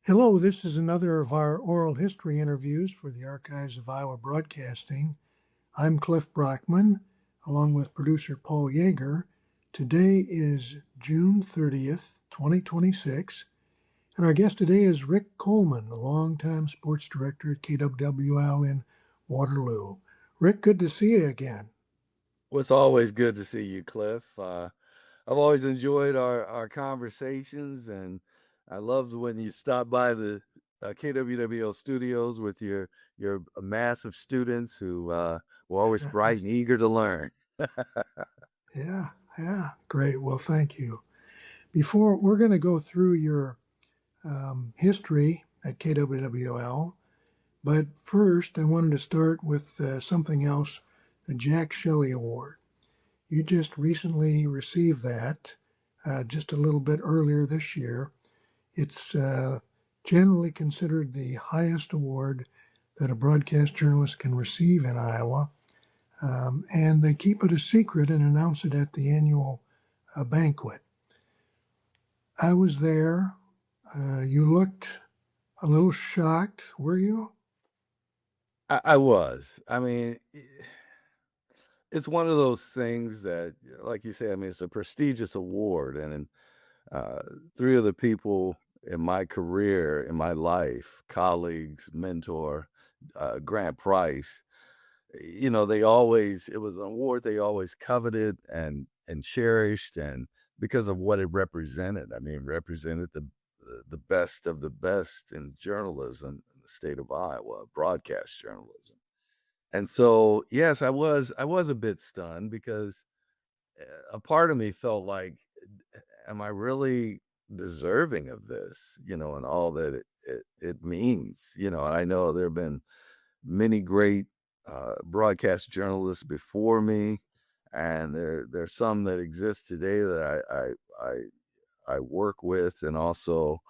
Hello, this is another of our oral history interviews for the Archives of Iowa Broadcasting. I'm Cliff Brockman, along with producer Paul Yeager. Today is June 30th, 2026, and our guest today is Rick Coleman, a longtime sports director at KWWL in Waterloo. Rick, good to see you again. Well, it's always good to see you, Cliff. I've always enjoyed our conversations, and I loved when you stopped by the KWWL studios with your mass of students who were always bright and eager to learn. Yeah, yeah, great. Well, thank you. Before we're going to go through your history at KWWL, but first, I wanted to start with something else, the Jack Shelley Award. You just recently received that, just a little bit earlier this year. It's generally considered the highest award that a broadcast journalist can receive in Iowa, and they keep it a secret and announce it at the annual banquet. I was there. You looked a little shocked, were you? I was. I mean, it's one of those things that, like you say, I mean, it's a prestigious award, and uh, three of the people in my career, in my life, colleagues, mentor, Grant Price, it was an award they always coveted and cherished, and because of what it represented. I mean, represented the best of the best in journalism in the state of Iowa, broadcast journalism. And so, yes, I was a bit stunned because a part of me felt like, am I really deserving of this? And all that it means. And I know there have been many great broadcast journalists before me, and there's some that exist today that I work with, and also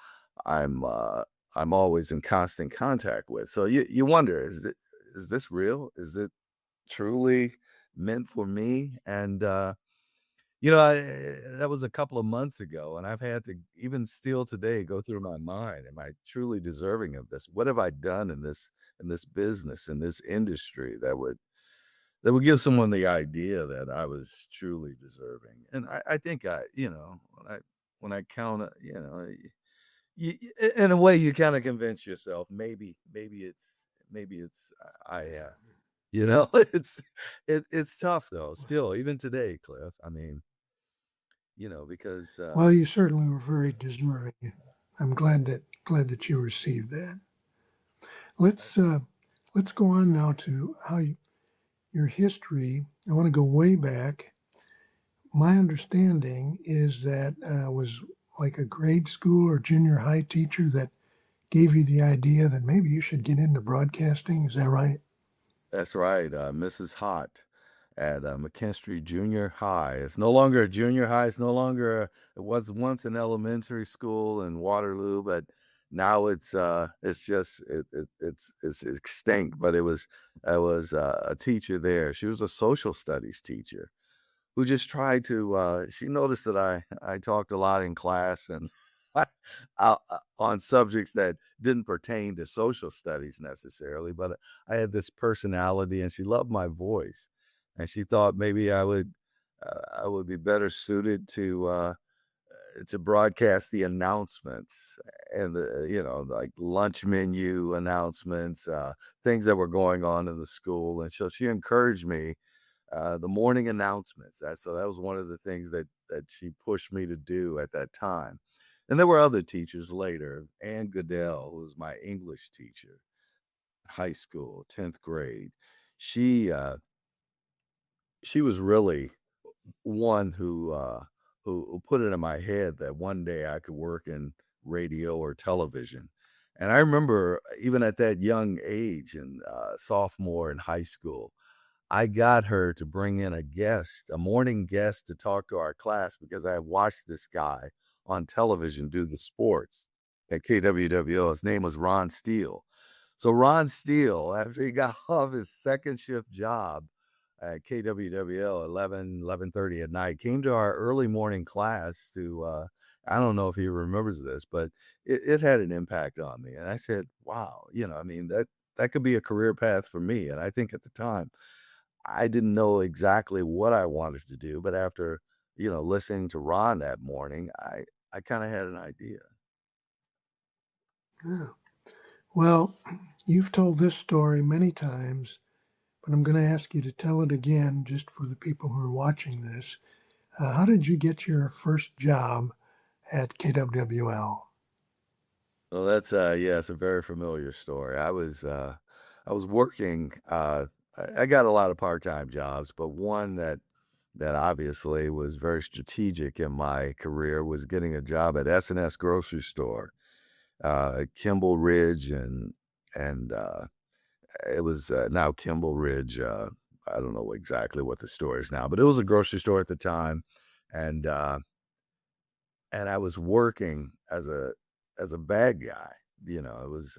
I'm uh, I'm always in constant contact with. So you wonder, is this real? Is it truly meant for me? And that was a couple of months ago, and I've had to, even still today, go through my mind. Am I truly deserving of this? What have I done in this business, in this industry that would give someone the idea that I was truly deserving? And I think when I count, in a way, you kind of convince yourself maybe it's it's it's tough though. Still, even today, Cliff. I mean, because Well, you certainly were very deserving. I'm glad that you received that. Let's uh, let's go on now to your history. I want to go way back. My understanding is that was like a grade school or junior high teacher that gave you the idea that maybe you should get into broadcasting. Is that right? that's right, Mrs. Hott at McKinstry Junior High. It's no longer a junior high. It was once an elementary school in Waterloo, but now it's just it's extinct. But I was a teacher there. She was a social studies teacher who just tried to. She noticed that I talked a lot in class and on subjects that didn't pertain to social studies necessarily, but I had this personality, and she loved my voice, and she thought maybe I would be better suited to broadcast the announcements and like lunch menu announcements, things that were going on in the school, and so she encouraged me, the morning announcements. So that was one of the things that she pushed me to do at that time. And there were other teachers later. Ann Goodell, who was my English teacher, high school, 10th grade. She she was really one who put it in my head that one day I could work in radio or television. And I remember even at that young age, in sophomore in high school, I got her to bring in a guest, a morning guest, to talk to our class because I had watched this guy on television do the sports at KWWL. His name was Ron Steele. So Ron Steele, after he got off his second shift job at KWWL, 11:30 at night, came to our early morning class to I don't know if he remembers this, but it had an impact on me. And I said, wow, I mean, that could be a career path for me. And I think at the time, I didn't know exactly what I wanted to do, but after, listening to Ron that morning, I kind of had an idea. Yeah. Well, you've told this story many times, but I'm going to ask you to tell it again just for the people who are watching this. How did you get your first job at KWWL? Well, that's yeah, it's a very familiar story. I was working. I got a lot of part-time jobs, but one that obviously was very strategic in my career was getting a job at S&S grocery store, Kimball Ridge, and it was now Kimball Ridge. I don't know exactly what the store is now, but it was a grocery store at the time, and uh, and I was working as a bad guy. It was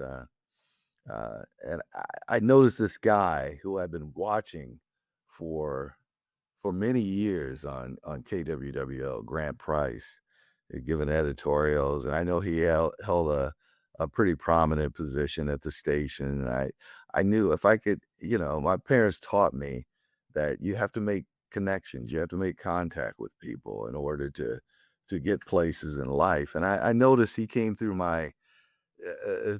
and I noticed this guy who I'd been watching for many years on KWWL, Grant Price, giving editorials, and I know he held a pretty prominent position at the station. And I knew if I could, my parents taught me that you have to make connections, you have to make contact with people in order to get places in life. And I noticed he came through my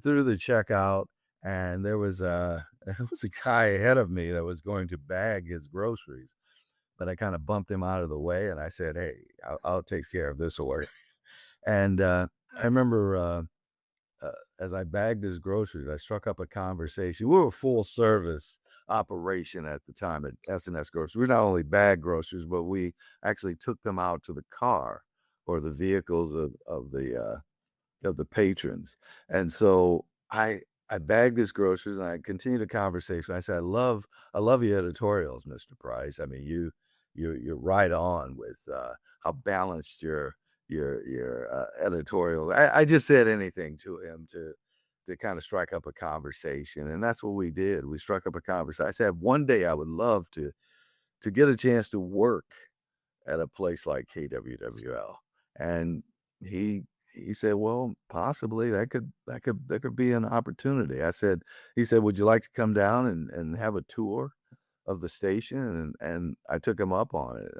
through the checkout, and there was a there was a guy ahead of me that was going to bag his groceries, but I kinda bumped him out of the way, and I said, "Hey, I'll take care of this order." And, I remember, as I bagged his groceries, I struck up a conversation. We were a full service operation at the time at S&S Groceries. We not only bagged groceries, but we actually took them out to the car or the vehicles of the patrons. And so I bagged his groceries and I continued the conversation. I said, I love your editorials, Mr. Price. I mean, you're right on with how balanced your editorial. I just said anything to him to kind of strike up a conversation. And that's what we did. We struck up a conversation. I said one day I would love to get a chance to work at a place like KWWL. And he he said, "Well, possibly that could be an opportunity." He said, "Would you like to come down and have a tour of the station?" And I took him up on it.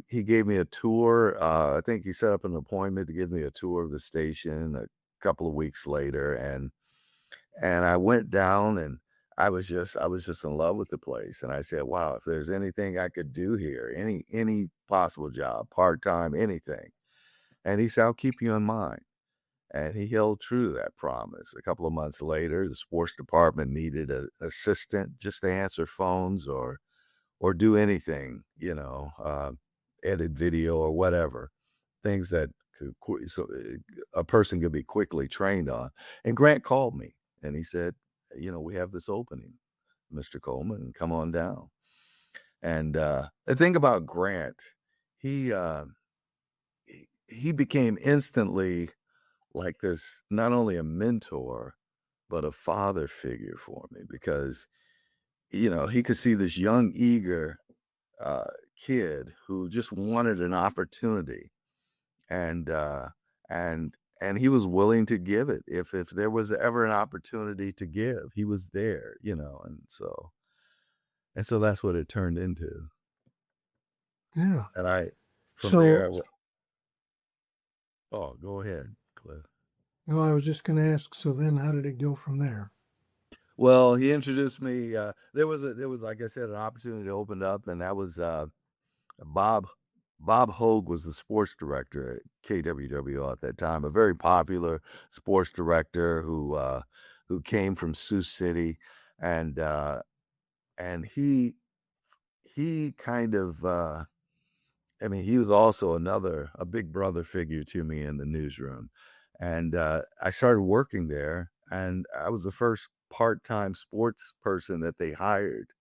He gave me a tour. I think he set up an appointment to give me a tour of the station a couple of weeks later, and I went down and I was just in love with the place, and I said, "Wow, if there's anything I could do here, any possible job, part-time, anything." And he said, "I'll keep you in mind." And he held true to that promise. A couple of months later, the sports department needed an assistant just to answer phones or do anything, edit video or whatever, things that a person could be quickly trained on. And Grant called me and he said, "We have this opening, Mr. Coleman, come on down." And the thing about Grant, he uh, he became instantly like this, not only a mentor, but a father figure for me because he could see this young, eager uh, kid who just wanted an opportunity, and and he was willing to give it if there was ever an opportunity to give. He was there, and so that's what it turned into. Yeah. And from there, So, oh, go ahead, Cliff. well, I was just going to ask, so then how did it go from there? Well, he introduced me. There was, like I said, an opportunity opened up, and that was Bob Bob Hogue was the sports director at KWWL at that time, a very popular sports director who came from Sioux City, and he kind of I mean, he was also a big brother figure to me in the newsroom, and I started working there, and I was the first part-time sports person that they hired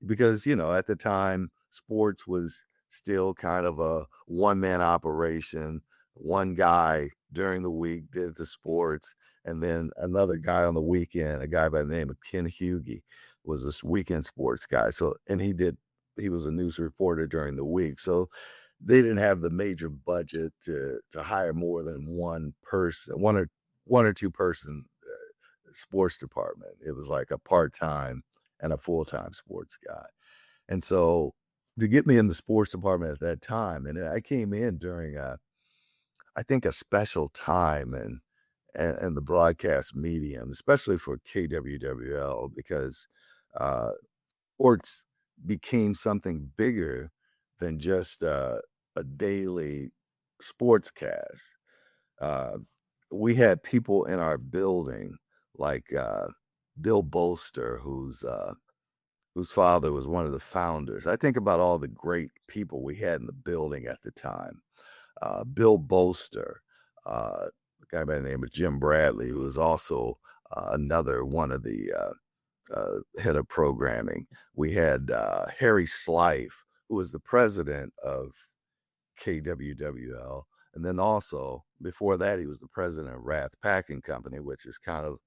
because at the time sports was still kind of a one-man operation. One guy during the week did the sports, and then another guy on the weekend, a guy by the name of Ken Hughey, was this weekend sports guy. So and he was a news reporter during the week. So they didn't have the major budget to hire more than one person, one or two person sports department. It was like a part-time and a full-time sports guy. And so to get me in the sports department at that time, and I came in during I think a special time and the broadcast medium, especially for KWWL, because uh, sports became something bigger than just a daily sportscast. Uh, we had people in our building like Bill Bolster, whose father was one of the founders. I think about all the great people we had in the building at the time. Bill Bolster, a guy by the name of Jim Bradley, who was also another one of the head of programming. We had Harry Slife, who was the president of KWWL. And then also, before that, he was the president of Rath Packing Company, which is kind of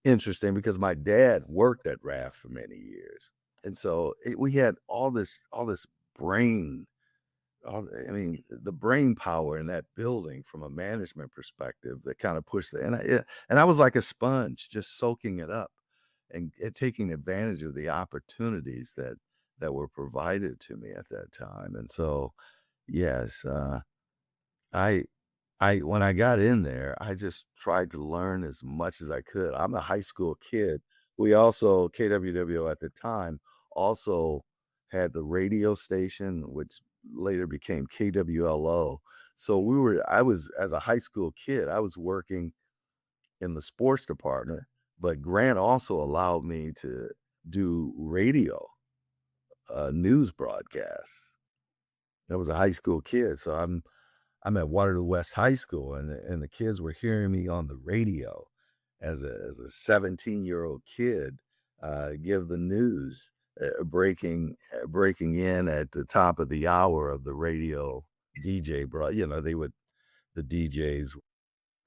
interesting because my dad worked at Rath for many years. And so we had all this brain, I mean, the brain power in that building from a management perspective that kind of pushed and I was like a sponge, just soaking it up and taking advantage of the opportunities that were provided to me at that time. And so, yes, I when I got in there, I just tried to learn as much as I could. I'm a high school kid. We also, KWWO at the time, also had the radio station, which later became KWLO. So I was, as a high school kid, I was working in the sports department, but Grant also allowed me to do radio, news broadcasts. I was a high school kid, so I'm at Waterloo West High School, and the kids were hearing me on the radio as a 17-year-old kid give the news, breaking in at the top of the hour of the radio DJ the DJs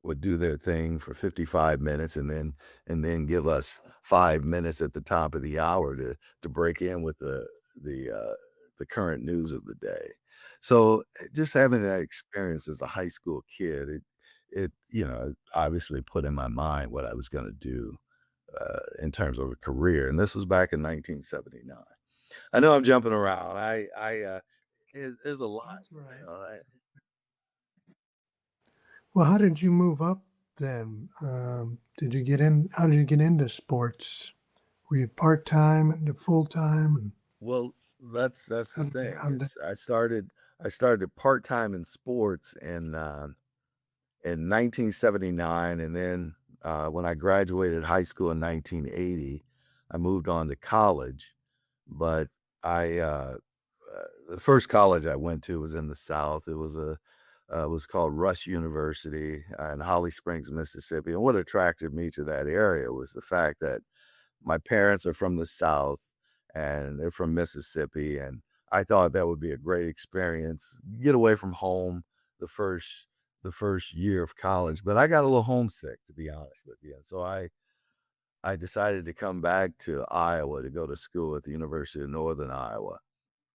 would do their thing for 55 minutes and then give us 5 minutes at the top of the hour to break in with the current news of the day. So just having that experience as a high school kid, it obviously put in my mind what I was going to do in terms of a career. And this was back in 1979. I know I'm jumping around. There's a lot. That's right. You know, Well, how did you move up then? Did you get in? How did you get into sports? Were you part time and full time? Well, that's the thing. How did, I started part-time in sports in 1979, and then when I graduated high school in 1980, I moved on to college. But I the first college I went to was in the South. It was called Rush University in Holly Springs, Mississippi. And what attracted me to that area was the fact that my parents are from the South and they're from Mississippi. And I thought that would be a great experience. Get away from home the first the first year of college. But I got a little homesick, to be honest with you. And so I decided to come back to Iowa to go to school at the University of Northern Iowa.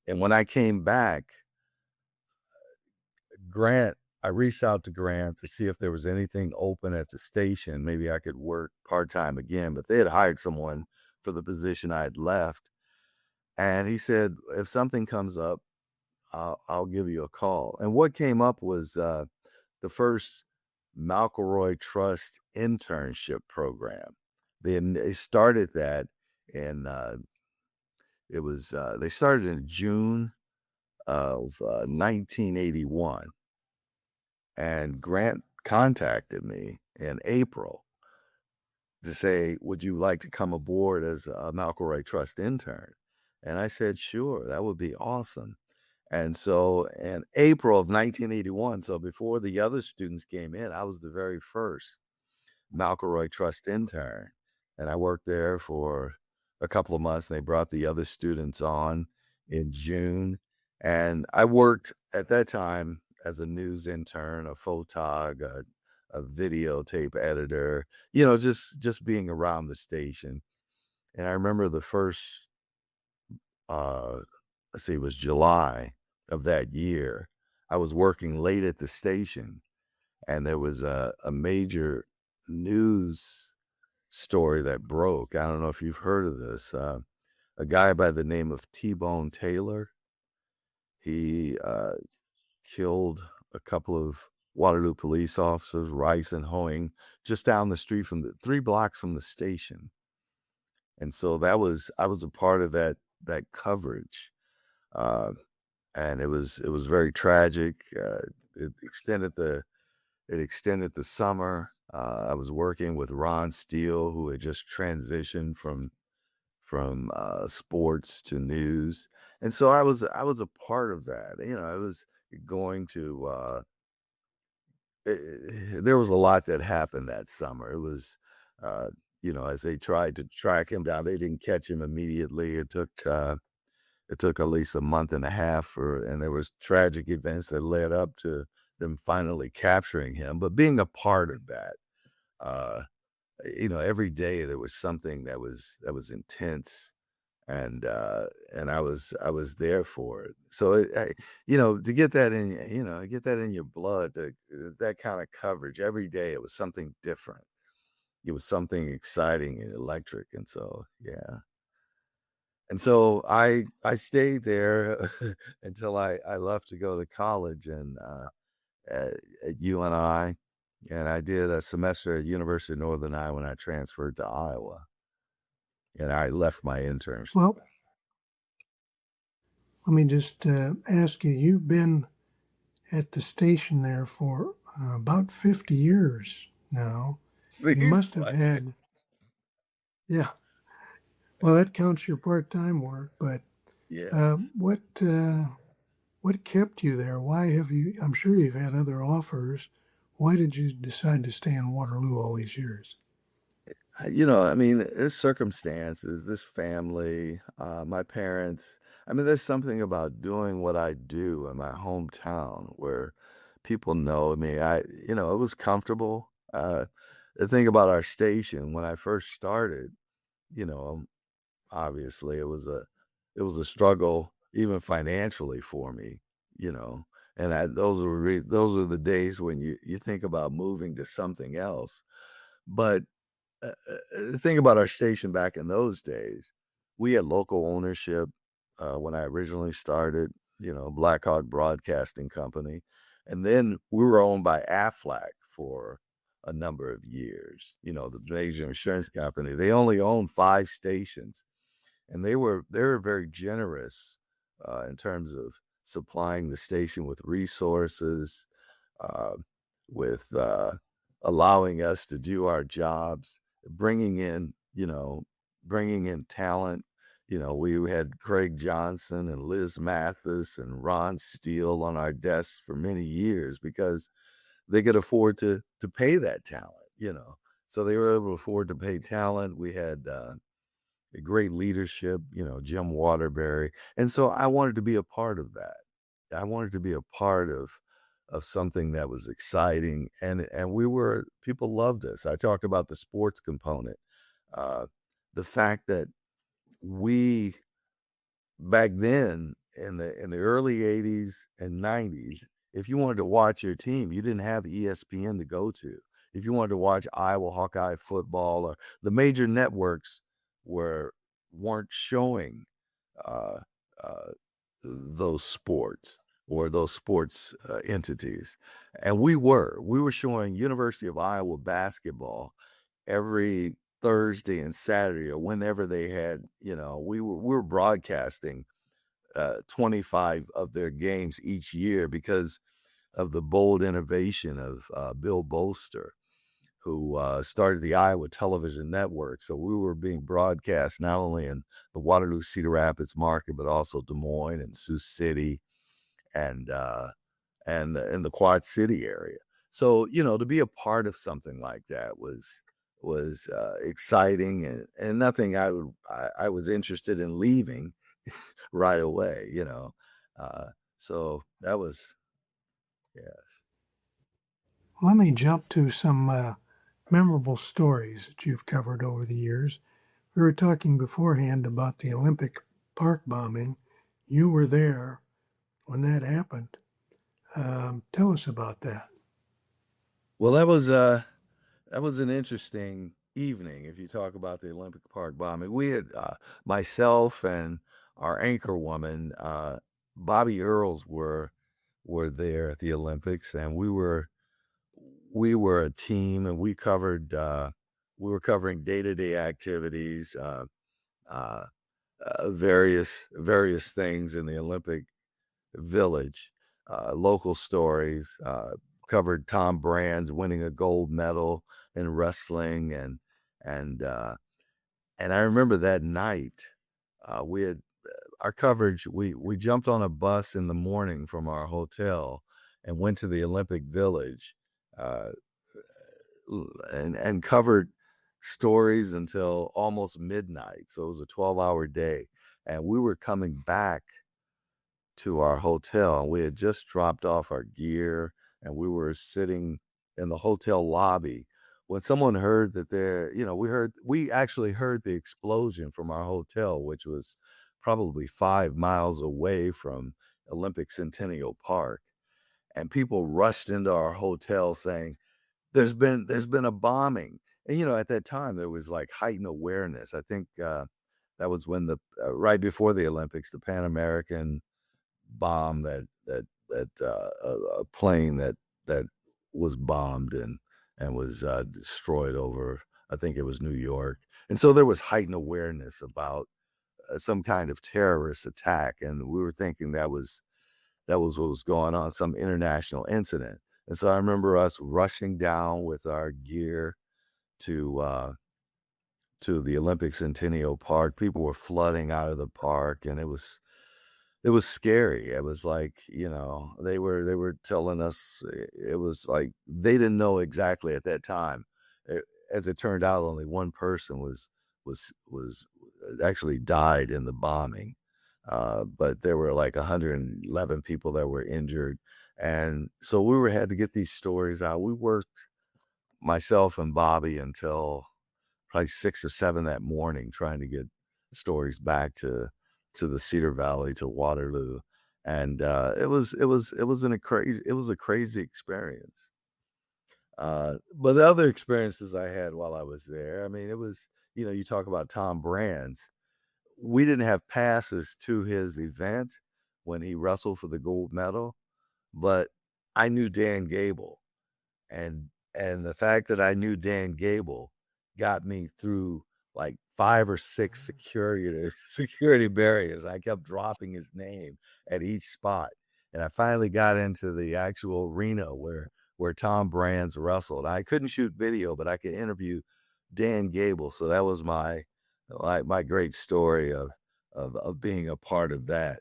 And when I came back, Grant, I reached out to Grant to see if there was anything open at the station. Maybe I could work part-time again, but they had hired someone for the position I had left. And he said, if something comes up, I'll give you a call. And what came up was the first McElroy Trust internship program. They started that in they started in June of 1981, and Grant contacted me in April to say, would you like to come aboard as a McElroy Trust intern? And I said, sure, that would be awesome. And so in April of 1981, so before the other students came in, I was the very first McElroy Trust intern. And I worked there for a couple of months. They brought the other students on in June. And I worked at that time as a news intern, a photog, a videotape editor, just being around the station. And I remember the first, uh, let's see, it was July of that year, I was working late at the station, and there was a major news story that broke. I don't know if you've heard of this. A guy by the name of T-Bone Taylor, he killed a couple of Waterloo police officers, Rice and Hoeing, just down the street from the 3 blocks from the station. And so I was a part of that coverage, uh, and it was very tragic. It extended the summer. I was working with Ron Steele, who had just transitioned from sports to news, and so I was a part of that. I was going to. There was a lot that happened that summer. It was, uh, as they tried to track him down, they didn't catch him immediately. It took at least a month and a half and there was tragic events that led up to them finally capturing him. But being a part of that, uh, every day there was something that was intense, and I was there for it. So to get that in your blood, that kind of coverage every day, it was something different. It was something exciting and electric, and so yeah. And so I stayed there until I left to go to college and at UNI, and I did a semester at University of Northern Iowa when I transferred to Iowa, and I left my internship. Well, let me just ask you, you've been at the station there for about 50 years now. You must Seems have like it. had, yeah, well, that counts your part-time work, but Yeah. uh, what uh, what kept you there? Why have you, I'm sure you've had other offers. Why did you decide to stay in Waterloo all these years? I mean, there's circumstances, this family, my parents. I mean, there's something about doing what I do in my hometown where people know me. It was comfortable. The thing about our station when I first started, you know, obviously it was a struggle even financially for me, you know. And those were the days when you think about moving to something else. But the thing about our station back in those days, we had local ownership. When I originally started, Black Hawk Broadcasting Company, and then we were owned by Aflac for a number of years. The major insurance company. They only owned 5 stations, and they were very generous in terms of supplying the station with resources, uh, with allowing us to do our jobs, bringing in, bringing in talent. We had Craig Johnson and Liz Mathis and Ron Steele on our desks for many years because they could afford to pay that talent. So they were able to afford to pay talent. We had a great leadership, Jim Waterbury. And so I wanted to be a part of that. I wanted to be a part of something that was exciting, and people loved us. I talked about the sports component. Uh, the fact that we back then in the early 80s and 90s, if you wanted to watch your team, you didn't have ESPN to go to. If you wanted to watch Iowa Hawkeye football, or the major networks were weren't showing uh, uh, those sports or those sports entities, and we were showing University of Iowa basketball every Thursday and Saturday, or whenever they had. We were broadcasting 25 of their games each year because of the bold innovation of Bill Bolster, who started the Iowa Television Network. So we were being broadcast not only in the Waterloo Cedar Rapids market, but also Des Moines and Sioux City and in the Quad City area. So to be a part of something like that was exciting, and nothing I was interested in leaving right away. Uh, so that was, yeah. Let me jump to some memorable stories that you've covered over the years. We were talking beforehand about the Olympic Park bombing. You were there. when that happened. Tell us about that. Well, that was an interesting evening. If you talk about the Olympic Park bombing, we had myself and our anchor woman, Bobby Earls, were there at the Olympics, and we were a team, and we were covering day to day activities, uh, various things in the Olympic Village, local stories. Covered Tom Brand's winning a gold medal in wrestling, and uh, and I remember that night, we had our coverage. We jumped on a bus in the morning from our hotel and went to the Olympic Village, uh, and covered stories until almost midnight. So it was a 12-hour day, and we were coming back to our hotel. We had just dropped off our gear, and we were sitting in the hotel lobby when someone heard that we actually heard the explosion from our hotel, which was probably 5 miles away from Olympic Centennial Park. And people rushed into our hotel saying, there's been a bombing. And at that time there was like heightened awareness. I think that was when the right before the Olympics, the Pan American bomb a plane that was bombed and was destroyed over, I think it was New York. And so there was heightened awareness about some kind of terrorist attack, and we were thinking that was what was going on, some international incident. And so I remember us rushing down with our gear to the Olympic Centennial Park. People were flooding out of the park, and it was scary. It was like, they were telling us, it was like they didn't know exactly at that time. As it turned out, only one person was actually died in the bombing. But there were like 111 people that were injured. And so had to get these stories out. We worked, myself and Bobby, until probably 6 or 7 that morning, trying to get stories back to the Cedar Valley, to Waterloo. And it was a crazy experience. But the other experiences I had while I was there, I mean, it was, you talk about Tom Brands. We didn't have passes to his event when he wrestled for the gold medal, but I knew Dan Gable, and the fact that I knew Dan Gable got me through like 5 or 6 security barriers. I kept dropping his name at each spot, and I finally got into the actual arena where Tom Brands wrestled. I couldn't shoot video, but I could interview Dan Gable. So that was my great story of being a part of that.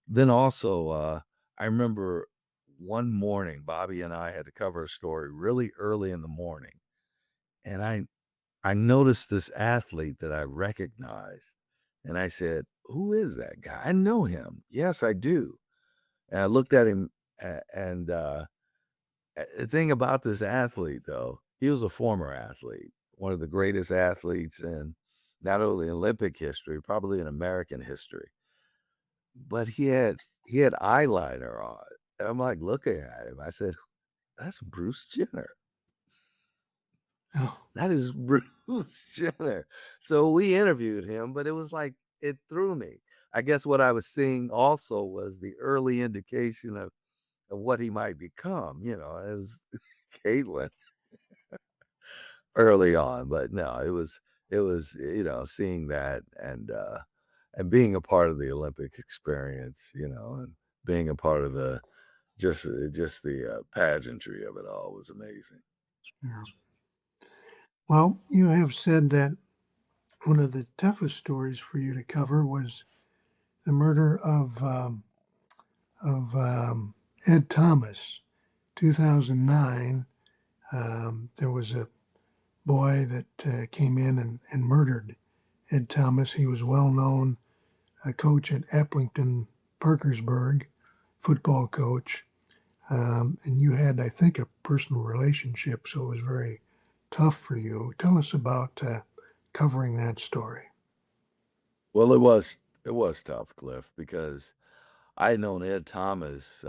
Then also, I remember one morning, Bobby and I had to cover a story really early in the morning, and I noticed this athlete that I recognized, and I said, "Who is that guy? I know him. Yes, I do." And I looked at him, and the thing about this athlete, though, he was a former athlete, one of the greatest athletes in not only Olympic history, probably in American history. But he had eyeliner on. And I'm like looking at him. I said, "That's Bruce Jenner. Oh, That is Bruce Jenner." So we interviewed him, but it was like it threw me. I guess what I was seeing also was the early indication of what he might become. It was Caitlin early on, but no, it was seeing that, and being a part of the Olympic experience, and being a part of the just the pageantry of it all was amazing. yeah. Well, you have said that one of the toughest stories for you to cover was the murder of Ed Thomas, 2009. There was a boy that came in and murdered Ed Thomas. He was well known, a coach at Eppington Parkersburg, football coach. And you had, I think, a personal relationship, so it was very tough for you. Tell us about covering that story. Well, it was tough, Cliff, because I had known Ed Thomas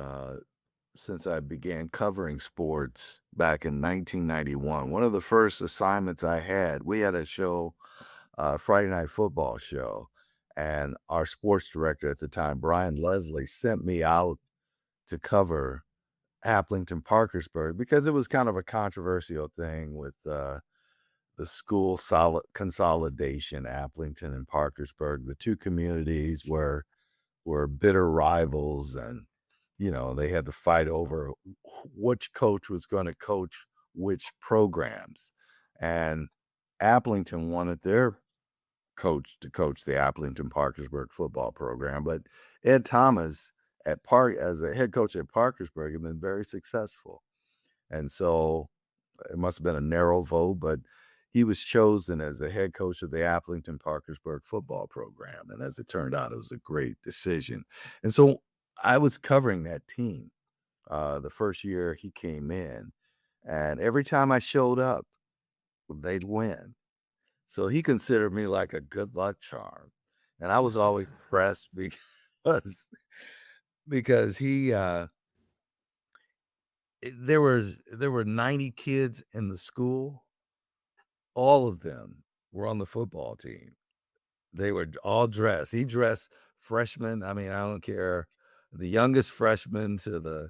since I began covering sports back in 1991. One of the first assignments I had, we had a show, Friday Night Football show, and our sports director at the time, Brian Leslie, sent me out to cover Applington Parkersburg because it was kind of a controversial thing with the school solid consolidation, Applington and Parkersburg. The two communities were bitter rivals, and they had to fight over which coach was going to coach which programs. And Applington wanted their coach to coach the Applington Parkersburg football program, but Ed Thomas as a head coach at Parkersburg had been very successful. And so it must have been a narrow vote, but he was chosen as the head coach of the Applington Parkersburg football program. And as it turned out, it was a great decision. And so I was covering that team the first year he came in. And every time I showed up, they'd win. So he considered me like a good luck charm. And I was always impressed because there were 90 kids in the school. All of them were on the football team. They were all dressed. He dressed freshmen. I mean, I don't care, the youngest freshman to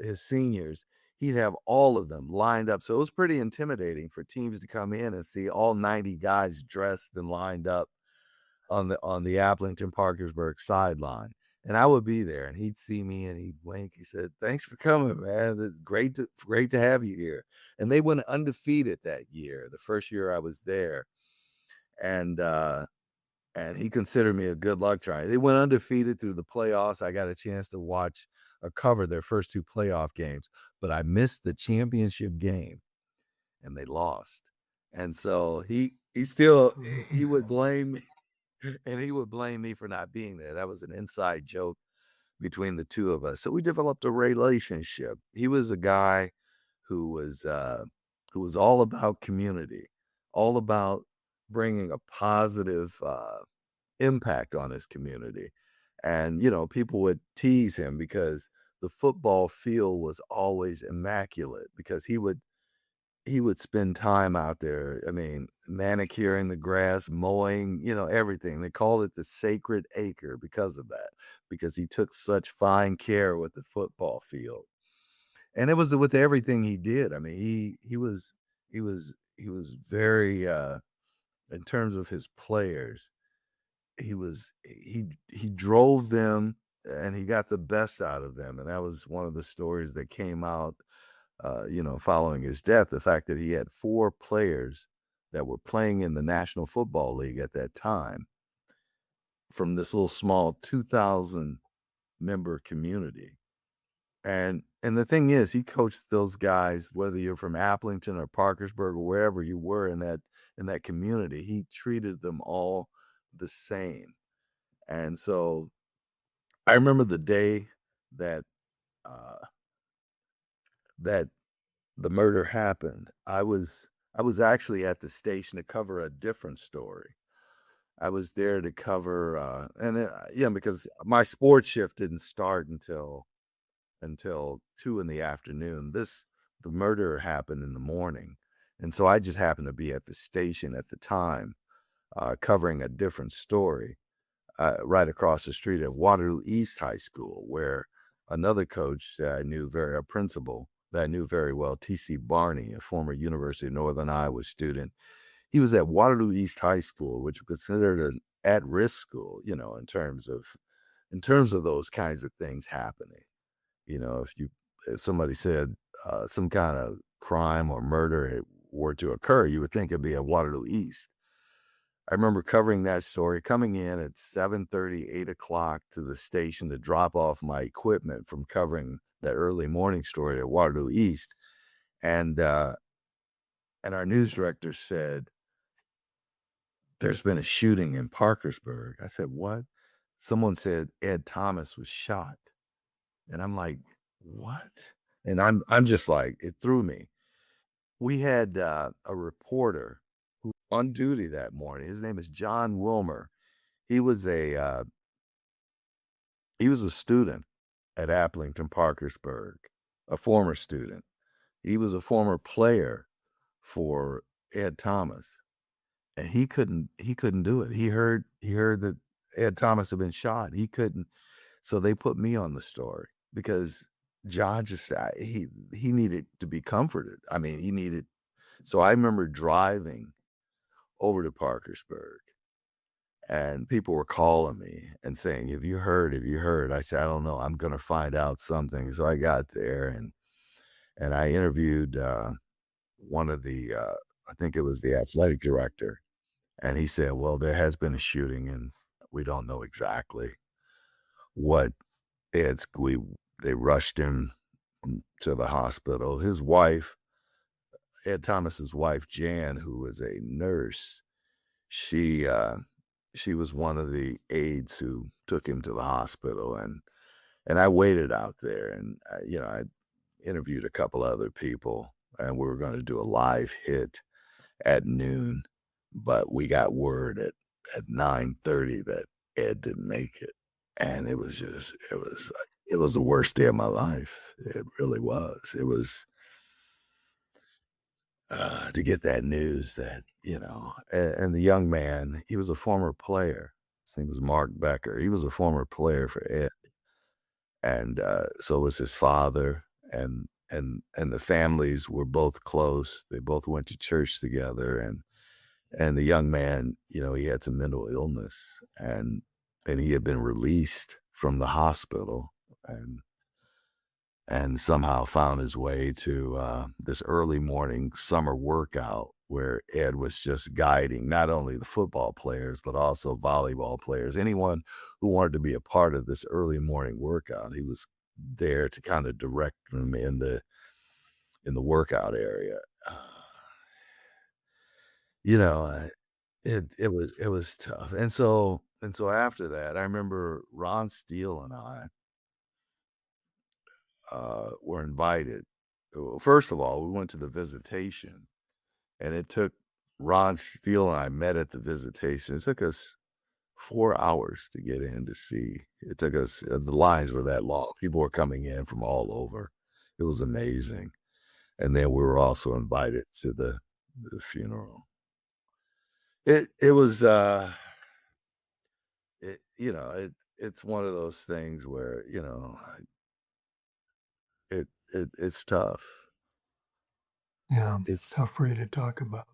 his seniors. He'd have all of them lined up. So it was pretty intimidating for teams to come in and see all 90 guys dressed and lined up on the Applington Parkersburg sideline. And I would be there, and he'd see me and he'd wink. He said, "Thanks for coming, man. It's great to have you here." And they went undefeated that year, the first year I was there. And and he considered me a good luck charm. They went undefeated through the playoffs. I got a chance to watch or cover their first two playoff games, but I missed the championship game and they lost. And so he still he would blame me and he would blame me for not being there. That was an inside joke between the two of us. So we developed a relationship. He was a guy who was uh, who was all about community, all about bringing a positive impact on his community. And people would tease him because the football field was always immaculate because he would spend time out there. I mean, manicuring the grass, mowing, everything. They called it the sacred acre because of that, because he took such fine care with the football field. And it was with everything he did. I mean, he was very in terms of his players, he drove them and he got the best out of them. And that was one of the stories that came out following his death, the fact that he had four players that were playing in the National Football League at that time from this little small 2,000 member community. And the thing is, he coached those guys, whether you're from Applington or Parkersburg or wherever you were in that community, he treated them all the same. And so I remember the day that uh, that the murder happened. I was actually at the station to cover a different story. I was there to cover, because my sports shift didn't start until 2 in the afternoon. The murder happened in the morning, and so I just happened to be at the station at the time, covering a different story, right across the street at Waterloo East High School, where another coach that I knew a principal that I knew very well, T.C. Barney, a former University of Northern Iowa student. He was at Waterloo East High School, which was considered an at-risk school, in terms of those kinds of things happening. If somebody said some kind of crime or murder were to occur, you would think it'd be at Waterloo East. I remember covering that story, coming in at 7:30, 8 o'clock to the station to drop off my equipment from covering that early morning story at Waterloo East. And and our news director said, "There's been a shooting in Parkersburg." I said, "What?" Someone said Ed Thomas was shot. And I'm like, "What?" And I'm just like, it threw me. We had a reporter who on duty that morning. His name is John Wilmer. He was a He was a student at Applington Parkersburg, a former student. He was a former player for Ed Thomas, and he couldn't do it. He heard that Ed Thomas had been shot. He couldn't, so they put me on the story because John just he needed to be comforted. I mean, he needed. So I remember driving over to Parkersburg, and people were calling me and saying, "Have you heard? Have you heard?" I said, "I don't know. I'm gonna find out something." So I got there and I interviewed one of the I think it was the athletic director, and he said, "Well, there has been a shooting, and we don't know exactly what it's we they rushed him to the hospital." His wife, Ed Thomas's wife, Jan, who was a nurse, she she was one of the aides who took him to the hospital, and I waited out there, and I interviewed a couple other people, and we were going to do a live hit at noon, but we got word at 9:30 that Ed didn't make it, and it was the worst day of my life. It really was. It was to get that news that, and the young man, he was a former player. His name was Mark Becker. He was a former player for Ed, and so was his father, and the families were both close. They both went to church together, and the young man, he had some mental illness, and he had been released from the hospital, and somehow found his way to this early morning summer workout where Ed was just guiding not only the football players, but also volleyball players, anyone who wanted to be a part of this early morning workout. He was there to kind of direct them in the workout area. Uh, you know, uh, it was tough, and so after that, I remember Ron Steele and I were invited. Well, first of all, we went to the visitation, and it took Ron Steele and I met at the visitation. It took us 4 hours to get in to see. It took us the lines were that long. People were coming in from all over. It was amazing. And then we were also invited to the funeral. It was it's one of those things where, it's tough. Yeah, It's tough for you to talk about.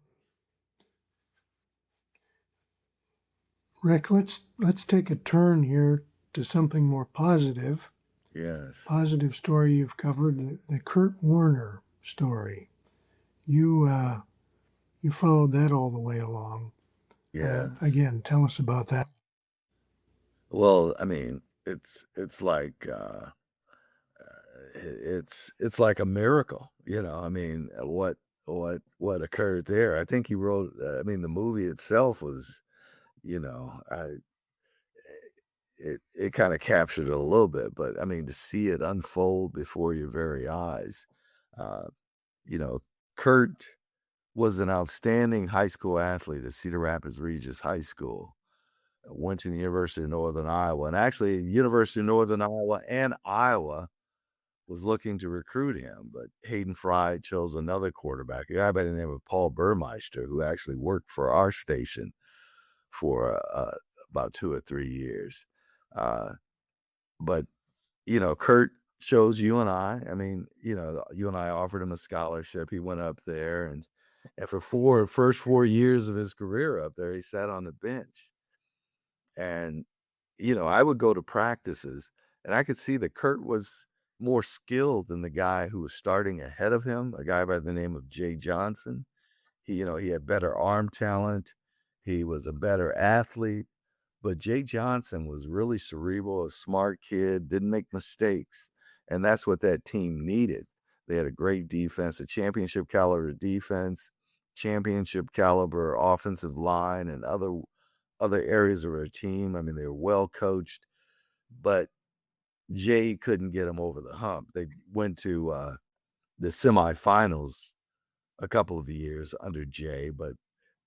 Rick, let's take a turn here to something more positive. yes. Positive story you've covered, the Kurt Warner story. You followed that all the way along. Yes. Again, tell us about that. Well, I mean, it's like it's like a miracle, I mean, what occurred there. I think he wrote. I mean, the movie itself was, I it kind of captured it a little bit, but I mean, to see it unfold before your very eyes, uh, you know, Kurt was an outstanding high school athlete at Cedar Rapids Regis High School. Went to the University of Northern Iowa, and actually, University of Northern Iowa and Iowa was looking to recruit him, but Hayden Fry chose another quarterback, a guy by the name of Paul Burmeister, who actually worked for our station for about 2 or 3 years. Uh, but Kurt chose you and I. I mean, you and I offered him a scholarship. He went up there, and for first 4 years of his career up there, he sat on the bench. And I would go to practices, and I could see that Kurt was more skilled than the guy who was starting ahead of him, a guy by the name of Jay Johnson. He had better arm talent. He was a better athlete, but Jay Johnson was really cerebral, a smart kid, didn't make mistakes, and that's what that team needed. They had a great defense, a championship caliber defense, championship caliber offensive line, and other areas of their team. I mean, they were well coached, but Jay couldn't get them over the hump. They went to the semifinals a couple of years under Jay, but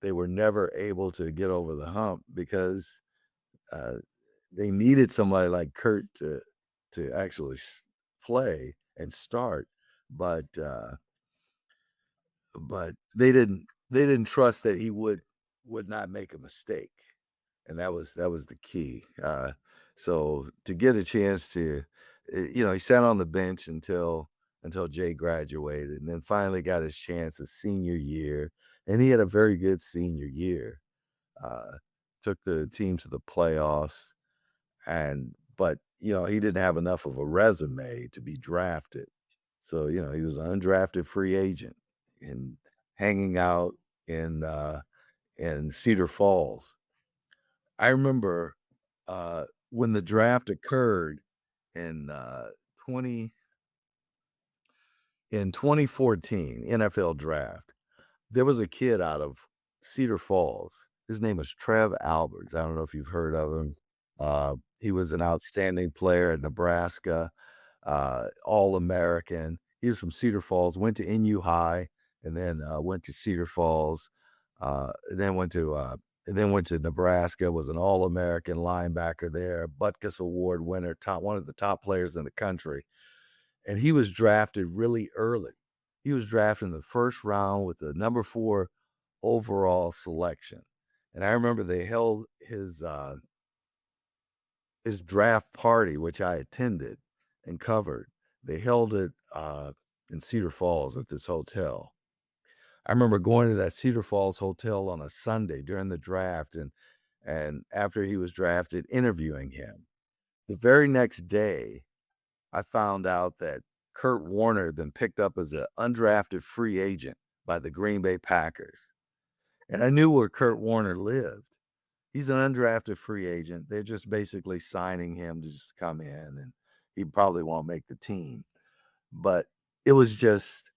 they were never able to get over the hump because uh, they needed somebody like Kurt to actually play and start, but they didn't trust that he would not make a mistake, and that was the key. So to get a chance to, he sat on the bench until Jay graduated, and then finally got his chance his senior year, and he had a very good senior year. Uh, Took the team to the playoffs, but he didn't have enough of a resume to be drafted. So, he was an undrafted free agent and hanging out in in Cedar Falls. I remember when the draft occurred in 20 in 2014 NFL draft. There was a kid out of Cedar Falls. His name was Trev Alberts. I don't know if you've heard of him. He was an outstanding player at Nebraska, All-American. He was from Cedar Falls, went to NU High, and then went to Cedar Falls, and then went to Nebraska, was an All-American linebacker there, Butkus Award winner, one of the top players in the country. And he was drafted really early. He was drafted in the first round with the number 4 overall selection. And I remember they held his draft party, which I attended and covered. They held it in Cedar Falls at this hotel. I remember going to that Cedar Falls hotel on a Sunday during the draft, and after he was drafted, interviewing him. The very next day, I found out that Kurt Warner had been picked up as an undrafted free agent by the Green Bay Packers. And I knew where Kurt Warner lived. He's an undrafted free agent. They're just basically signing him to just come in, and he probably won't make the team. But it was just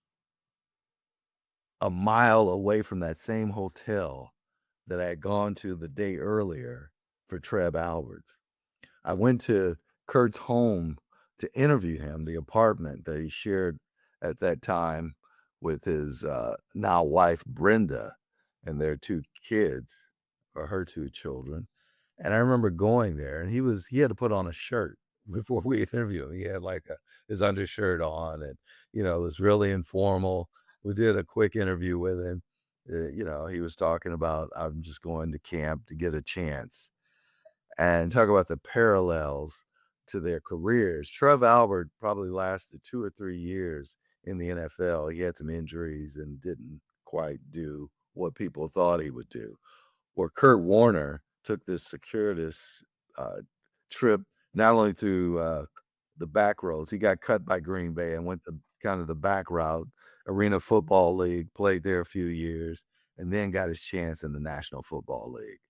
a mile away from that same hotel that I had gone to the day earlier for Trev Alberts. I went to Kurt's home to interview him, the apartment that he shared at that time with his now wife, Brenda, and their 2 kids, or her 2 children. And I remember going there, and he had to put on a shirt before we interviewed him. He had like his undershirt on, and it was really informal. We did a quick interview with him. He was talking about, I'm just going to camp to get a chance, and talk about the parallels to their careers. Trev Albert probably lasted 2 or 3 years in the NFL. He had some injuries and didn't quite do what people thought he would do. Where Kurt Warner took this circuitous trip, not only through the back roads. He got cut by Green Bay and went the kind of the back route, Arena Football League, played there a few years, and then got his chance in the National Football League.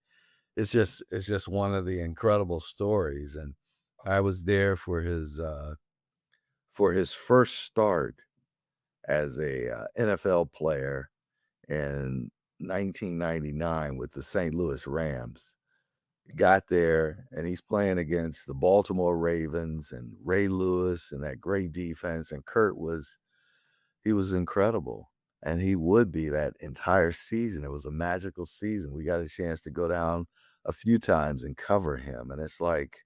It's just one of the incredible stories, and I was there for his first start as a NFL player in 1999 with the St. Louis Rams. Got there, and he's playing against the Baltimore Ravens and Ray Lewis and that great defense, and he was incredible. And he would be that entire season. It was a magical season. We got a chance to go down a few times and cover him. And it's like,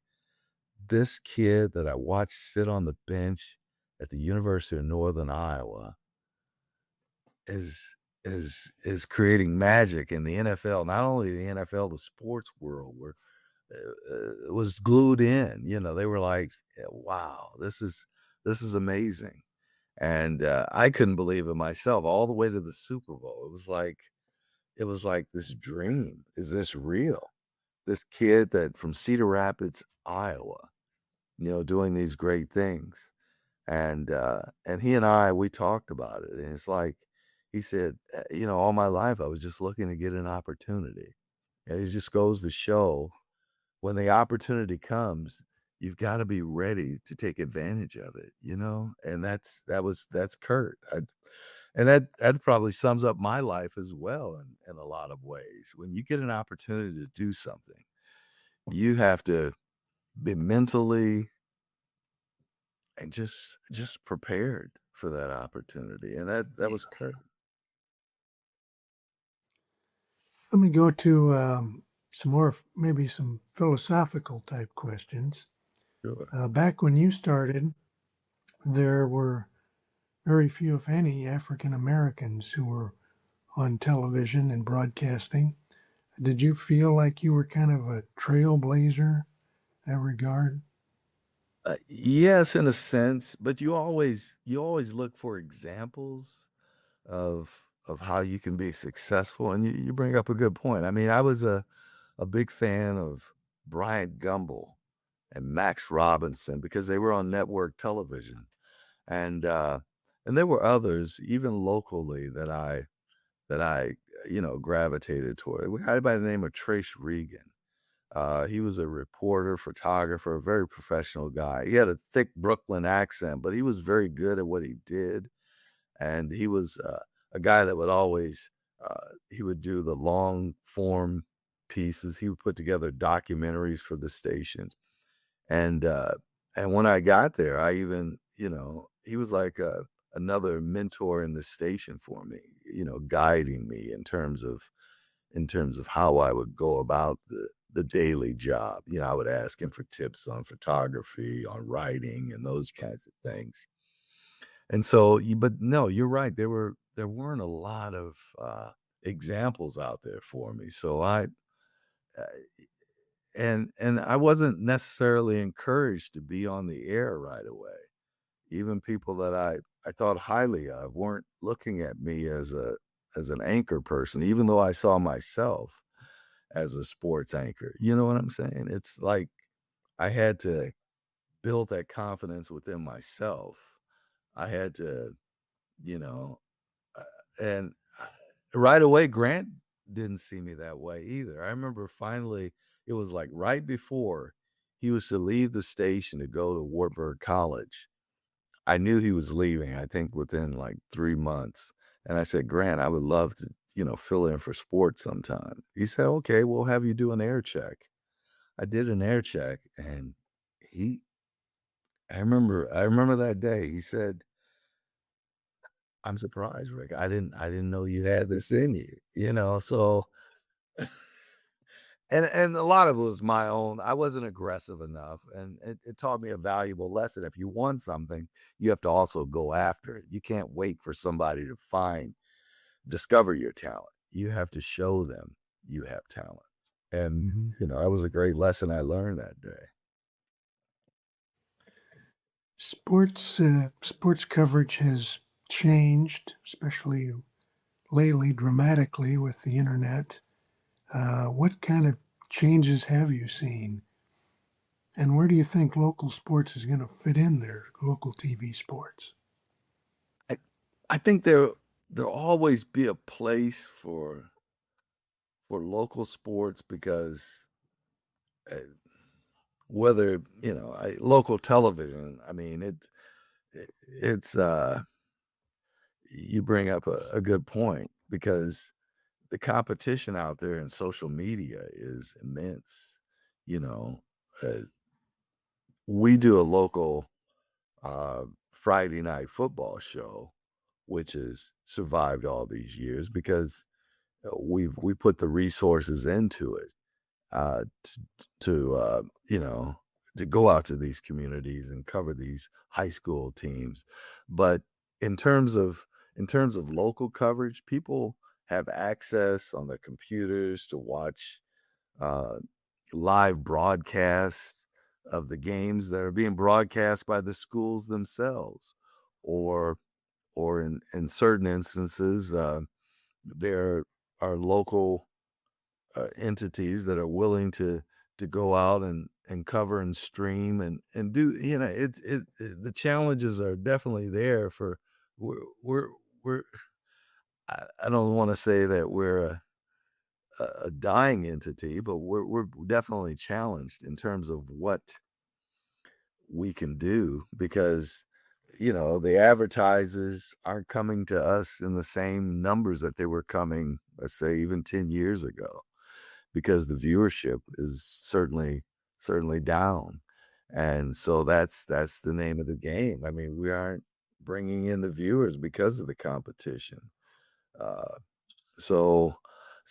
this kid that I watched sit on the bench at the University of Northern Iowa is creating magic in the NFL. Not only the NFL, the sports world, where it was glued in. They were like, wow, this is amazing. And I couldn't believe it myself, all the way to the Super Bowl. It was like this dream. Is this real? This kid that from Cedar Rapids, Iowa, doing these great things. And he and we talked about it. And it's like, he said, all my life I was just looking to get an opportunity. And it just goes to show, when the opportunity comes, you've got to be ready to take advantage of it. And that's Kurt. And that probably sums up my life as well in a lot of ways. When you get an opportunity to do something, you have to be mentally and just prepared for that opportunity. And that was Kurt. Let me go to some more, maybe some philosophical type questions. Sure. Back when you started, there were very few, if any, African Americans who were on television and broadcasting. Did you feel like you were kind of a trailblazer in that regard? Yes, in a sense, but you always look for examples of how you can be successful, and you bring up a good point. I mean, I was a big fan of Bryant Gumbel and Max Robinson because they were on network television, and and there were others even locally that I gravitated toward. A guy by the name of Trace Regan. He was a reporter, photographer, a very professional guy. He had a thick Brooklyn accent, but he was very good at what he did. And he was a guy that would always he would do the long form pieces. He would put together documentaries for the stations. And when I got there, I even, he was like another mentor in the station for me, guiding me in terms of how I would go about the daily job. I would ask him for tips on photography, on writing, and those kinds of things. And so, but no, you're right. There weren't a lot of examples out there for me. So uh, and I wasn't necessarily encouraged to be on the air right away. Even people that I thought highly of weren't looking at me as an anchor person, even though I saw myself as a sports anchor. You know what I'm saying? It's like I had to build that confidence within myself. I had to, you know, uh, and right away, Grant didn't see me that way either. I remember finally, it was like right before he was to leave the station to go to Wartburg College. I knew he was leaving, I think within like 3 months. And I said, Grant, I would love to, fill in for sports sometime. He said, okay, we'll have you do an air check. I did an air check and he I remember that day. He said, I'm surprised, Rick. I didn't know you had this in you, so and a lot of it was my own. I wasn't aggressive enough, and it taught me a valuable lesson. If you want something, you have to also go after it. You can't wait for somebody to discover your talent. You have to show them you have talent. And, Hmm. that was a great lesson I learned that day. Sports coverage has changed, especially lately, dramatically with the internet. What kind of changes have you seen? And where do you think local sports is going to fit in there, local TV sports? I I think there'll always be a place for local sports because uh, whether local television, I mean it's you bring up a good point because the competition out there in social media is immense. You know, uh, we do a local Friday night football show, which has survived all these years because we put the resources into it uh, t- to to go out to these communities and cover these high school teams. But in terms of local coverage, people have access on their computers to watch uh, live broadcasts of the games that are being broadcast by the schools themselves, or in certain instances, there are local entities that are willing to go out and cover and stream and do the challenges are definitely there for we're I don't want to say that we're a dying entity, but we're definitely challenged in terms of what we can do because the advertisers aren't coming to us in the same numbers that they were coming, let's say, even 10 years ago, because the viewership is certainly down. And so that's the name of the game. I mean, we aren't bringing in the viewers because of the competition. Uh, so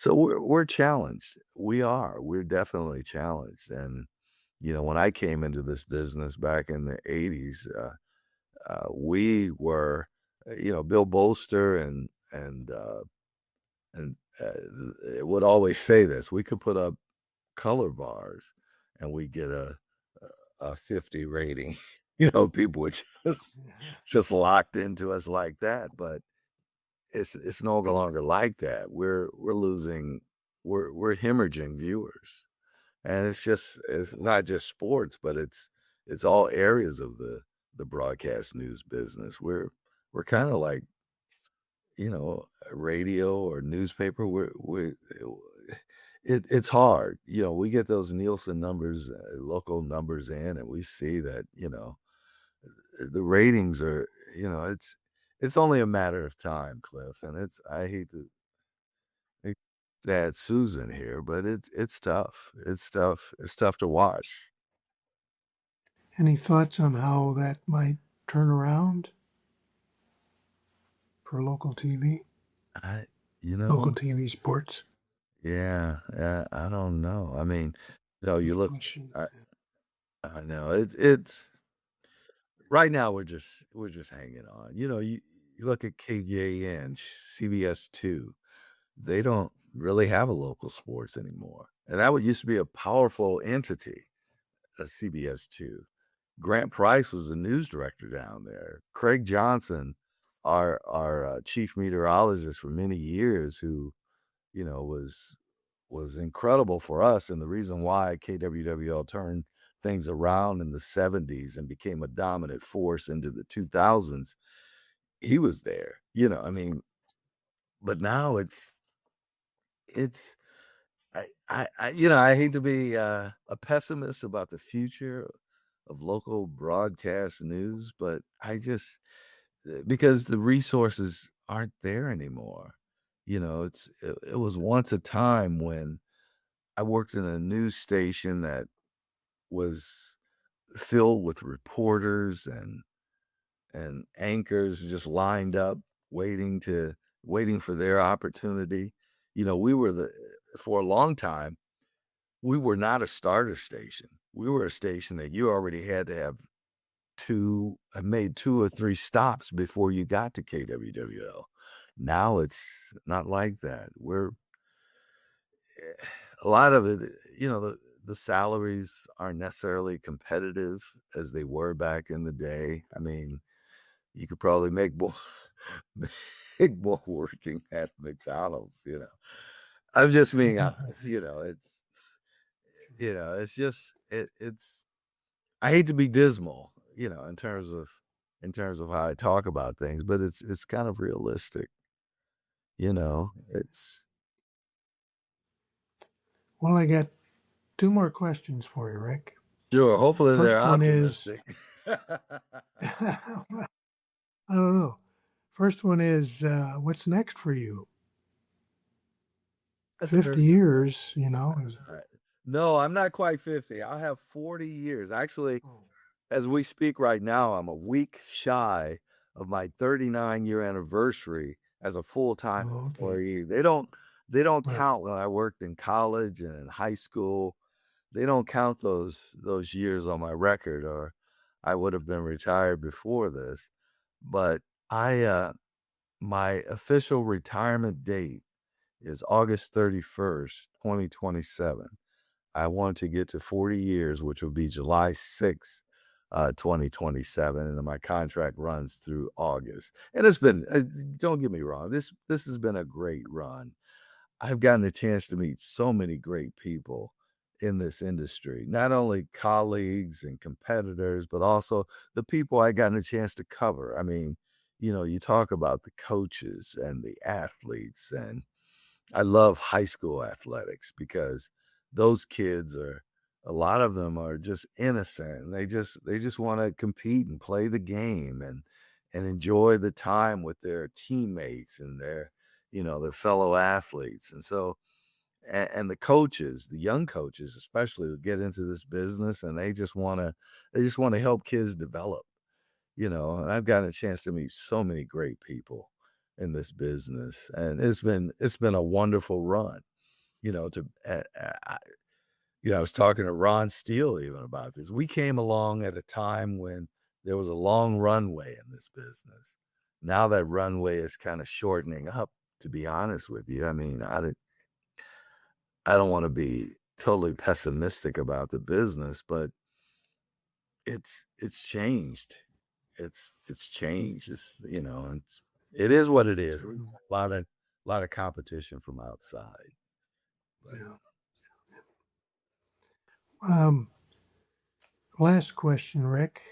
So we're challenged. We're definitely challenged. And when I came into this business back in the '80s, we were, Bill Bolster and would always say this: we could put up color bars, and we get a 50 rating. People would just locked into us like that. But it's no longer like that. We're losing, we're hemorrhaging viewers. And it's not just sports, but it's all areas of the broadcast news business. We're kind of like, radio or newspaper. It's hard. We get those Nielsen numbers, local numbers in, and we see that, the ratings are, it's only a matter of time, Cliff. And I hate to add Susan here, but it's tough. It's tough to watch. Any thoughts on how that might turn around for local TV? I, Local TV sports? yeah, I don't know. I mean, you Good look, question. I, I know it's right now we're just hanging on. You look at KJN, CBS2. They don't really have a local sports anymore. And that would used to be a powerful entity, a CBS2. Grant Price was the news director down there. Craig Johnson, our chief meteorologist for many years, who was incredible for us, and the reason why KWWL turned things around in the '70s and became a dominant force into the 2000s. He was there, I mean, but now it's I hate to be a pessimist about the future of local broadcast news, but because the resources aren't there anymore. It was once a time when I worked in a news station that was filled with reporters and anchors just lined up waiting for their opportunity. We were for a long time, we were not a starter station. We were a station that you already had to have made 2 or 3 stops before you got to KWWL. Now it's not like that. A lot of it, the salaries aren't necessarily competitive as they were back in the day. I mean, you could probably make more make more working at McDonald's. I'm just being honest, it's just it's I hate to be dismal, in terms of how I talk about things, but it's kind of realistic, it's Well, I got two more questions for you, Rick. sure. Hopefully they're First one is, optimistic. I don't know. First one is, what's next for you? That's a 50 very years, Right. No, I'm not quite 50. I'll have 40 years. Actually, Oh, as we speak right now, I'm a week shy of my 39-year anniversary as a full-time okay. employee. They don't Right. count when I worked in college and in high school. They don't count those years on my record, or I would have been retired before this. But I my official retirement date is August 31st, 2027. I want to get to 40 years, which will be July 6th, 2027, and then my contract runs through August. And it's been, don't get me wrong, this has been a great run. I've gotten a chance to meet so many great people in this industry, not only colleagues and competitors, but also the people I gotten a chance to cover. I mean, you talk about the coaches and the athletes, and I love high school athletics because those kids a lot of them are just innocent. And they just want to compete and play the game and enjoy the time with their teammates and their fellow athletes. And so and the coaches, the young coaches especially, who get into this business, and they just want to help kids develop. And I've gotten a chance to meet so many great people in this business, and it's been a wonderful run. you know, I was talking to Ron Steele even about this. We came along at a time when there was a long runway in this business. Now that runway is kind of shortening up, to be honest with you. I mean, I don't want to be totally pessimistic about the business, but it's changed. It's changed. It is what it is. A lot of competition from outside. But Yeah. Last question, Rick.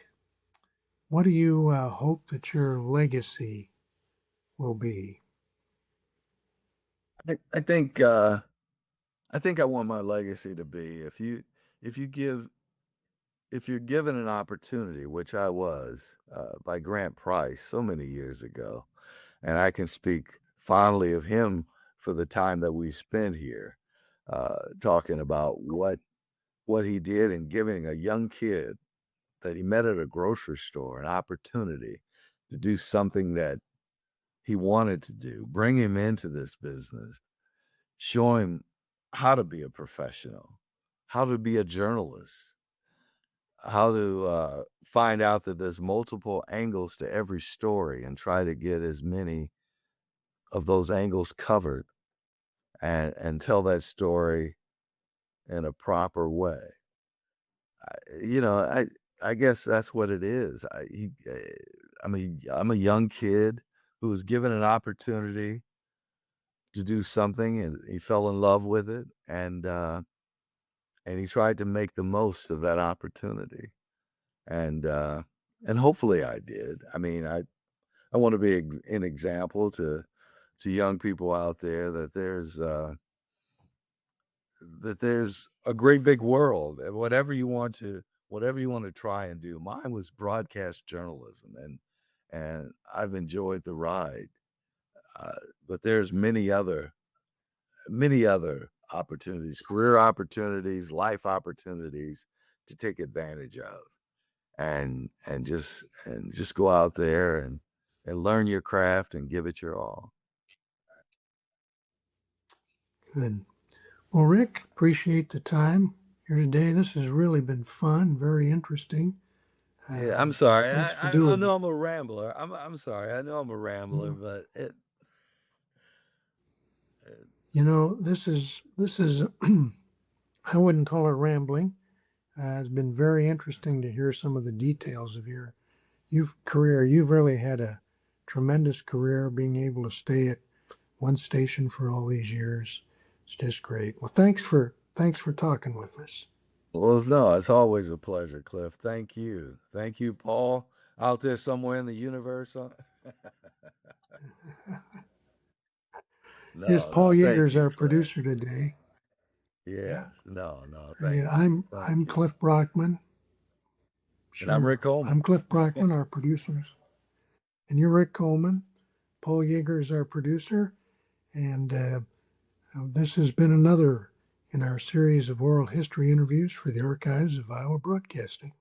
What do you hope that your legacy will be? I think I want my legacy to be if you give if you're given an opportunity, which I was by Grant Price so many years ago, and I can speak fondly of him for the time that we spent here, talking about what he did in giving a young kid that he met at a grocery store an opportunity to do something that he wanted to do, bring him into this business, show him how to be a professional, how to be a journalist, how to find out that there's multiple angles to every story and try to get as many of those angles covered and tell that story in a proper way. I guess that's what it is. I'm a young kid who was given an opportunity to do something, and he fell in love with it, and he tried to make the most of that opportunity, and hopefully I did. I mean, I want to be an example to young people out there that there's a great big world, and whatever you want to try and do. Mine was broadcast journalism, and I've enjoyed the ride. But there's many other opportunities, career opportunities, life opportunities to take advantage of, and just go out there and learn your craft and give it your all. Good. Well, Rick, appreciate the time here today. This has really been fun, very interesting. Yeah, I'm sorry. Thanks for I doing know this. I'm a rambler. I'm sorry. I know I'm a rambler, Mhm. but This is I wouldn't call it rambling. It's been very interesting to hear some of the details of your career. You've really had a tremendous career, being able to stay at one station for all these years. It's just great. Well, thanks for talking with us. well, no, it's always a pleasure, Cliff. Thank you, Paul, out there somewhere in the universe. Yes, No, Paul no, Yeager thank is you, our Cliff. producer today. Yeah, Yes, no, very good. thank you, I'm thank you. Cliff Brockman. And I'm Sure, Rick Coleman. I'm Cliff Brockman, our producers, and you're Rick Coleman. Paul Yeager is our producer, and this has been another in our series of oral history interviews for the Archives of Iowa Broadcasting.